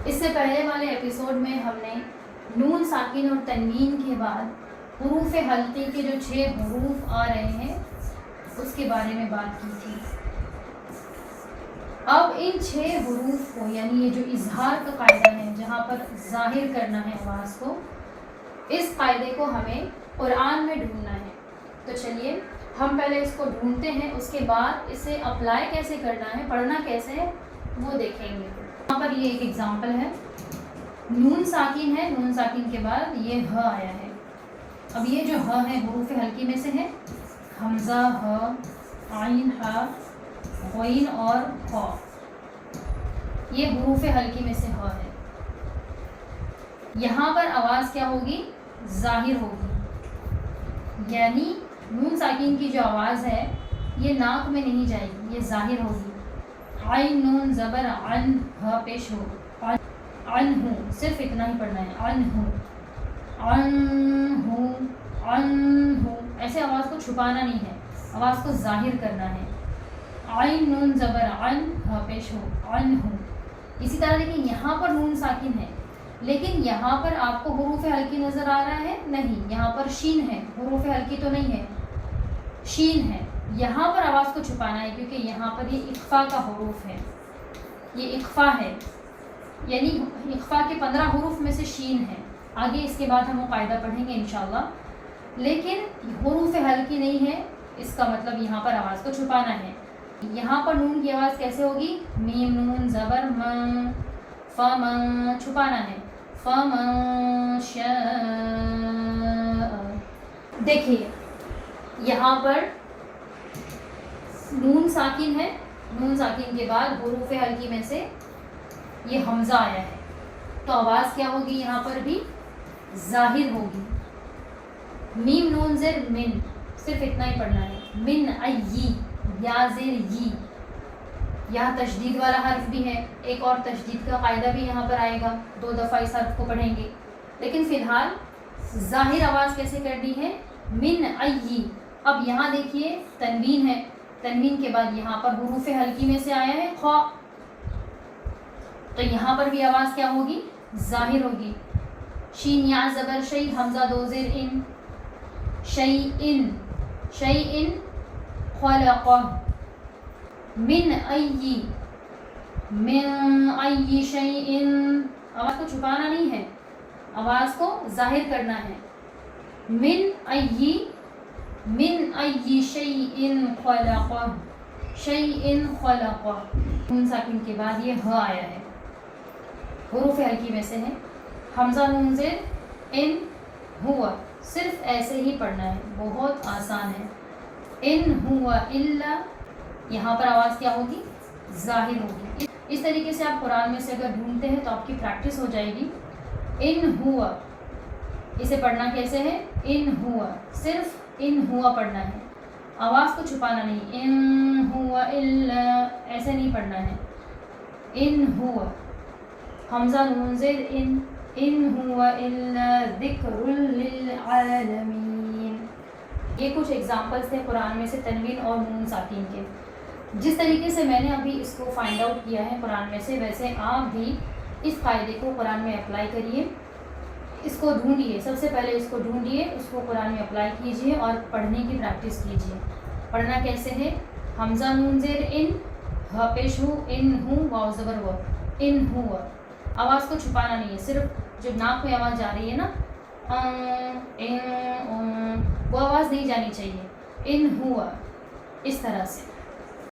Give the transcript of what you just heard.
اس سے پہلے والے ایپیسوڈ میں ہم نے نون ساکن اور تنوین کے بعد حروف حلقی کے جو 6 حروف آ رہے ہیں اس کے بارے میں بات کی تھی. اب ان 6 حروف کو یعنی یہ جو اظہار کا قاعدہ ہے جہاں پر ظاہر کرنا ہے آواز کو، اس قاعدے کو ہمیں قرآن میں ڈھونڈنا ہے. تو چلیے ہم پہلے اس کو ڈھونڈتے ہیں، اس کے بعد اسے اپلائی کیسے کرنا ہے، پڑھنا کیسے ہے وہ دیکھیں گے. یہاں پر یہ ایک ایگزامپل ہے، نون ساکن ہے، نون ساکن کے بعد یہ ہ آیا ہے. اب یہ جو ہ ہے حروف حلقی میں سے ہے، حمزہ، ہ، عین، ح، غین اور خ. یہ حروف حلقی میں سے ہ ہے. یہاں پر آواز کیا ہوگی؟ ظاہر ہوگی، یعنی نون ساکن کی جو آواز ہے یہ ناک میں نہیں جائے گی، یہ ظاہر ہوگی. عین نون زبر عن، ہ پیش ہو، عنہ، صرف اتنا ہی پڑھنا ہے، عنہ، عنہ، عنہ. ایسے آواز کو چھپانا نہیں ہے، آواز کو ظاہر کرنا ہے. عین نون زبر عن، ہ پیش ہو، عنہ. اسی طرح دیکھیں یہاں پر نون ساکن ہے لیکن یہاں پر آپ کو حروف حلقی نظر آ رہا ہے؟ نہیں، یہاں پر شین ہے، حروف حلقی تو نہیں ہے، شین ہے. یہاں پر آواز کو چھپانا ہے کیونکہ یہاں پر یہ اخفا کا حروف ہے، یہ اخفا ہے، یعنی اخفا کے 15 حروف میں سے شین ہے. آگے اس کے بعد ہم وہ قاعدہ پڑھیں گے انشاءاللہ. لیکن حروف حلقی نہیں ہے، اس کا مطلب یہاں پر آواز کو چھپانا ہے. یہاں پر نون کی آواز کیسے ہوگی؟ میم نون زبر م، فم، چھپانا ہے، فم شاء. دیکھیے یہاں پر نون ساکن ہے، نون ساکن کے بعد حروف حلقی میں سے یہ حمزہ آیا ہے، تو آواز کیا ہوگی؟ یہاں پر بھی ظاہر ہوگی. میم نون زر من، صرف اتنا ہی پڑھنا ہے، من ای، یا زیر ی. یہاں تشدید والا حرف بھی ہے، ایک اور تشدید کا قاعدہ بھی یہاں پر آئے گا، 2 دفعہ اس حرف کو پڑھیں گے. لیکن فی الحال ظاہر آواز کیسے کرنی ہے؟ من ای. اب یہاں دیکھیے تنوین ہے، تنوین کے بعد یہاں پر حروف حلقی میں سے آیا ہے خ، تو یہاں پر بھی آواز کیا ہوگی؟ ظاہر ہوگی. شین یا زبر شی، حمزہ 2 زیر ان، شیئن، شیئن، خلق، من ای، من ای شیئن. آواز کو چھپانا نہیں ہے، آواز کو ظاہر کرنا ہے. من ای، من ای شیئن خلق، شیئن خلق. نون ساکن کے بعد یہ ہ آیا ہے، حروف حلقی میں سے ہے. حمزہ نون زیر ان، ہوا، صرف ایسے ہی پڑھنا ہے، بہت آسان ہے. ان ہوا الا، یہاں پر آواز کیا ہوگی؟ ظاہر ہوگی. اس طریقے سے آپ قرآن میں سے اگر ڈھونڈتے ہیں تو آپ کی پریکٹس ہو جائے گی. ان ہوا، اسے پڑھنا کیسے ہے؟ ان ہوا، صرف ان ہوا پڑھنا ہے، آواز کو چھپانا نہیں. ان ہوا الا، ایسے نہیں پڑھنا ہے. ان ہوا، حمزہ نون زیر ان ہوا الا ذکر للعالمین. یہ کچھ ایگزامپلس تھے قرآن میں سے تنوین اور نون ساکن کے. جس طریقے سے میں نے ابھی اس کو فائنڈ آؤٹ کیا ہے قرآن میں سے، ویسے آپ بھی اس قاعدے کو قرآن میں اپلائی کریے. اس کو ڈھونڈیے، سب سے پہلے اس کو ڈھونڈیے، اس کو قرآن میں اپلائی کیجیے اور پڑھنے کی پریکٹس کیجیے. پڑھنا کیسے ہے؟ حمزہ نون زیر ان، ہ پیش ہو، ان ہوں، واو زبر و، ان ہوا. آواز کو چھپانا نہیں ہے، صرف جو ناک میں آواز جا رہی ہے نا، وہ آواز نہیں جانی چاہیے. ان ہوا، اس طرح سے.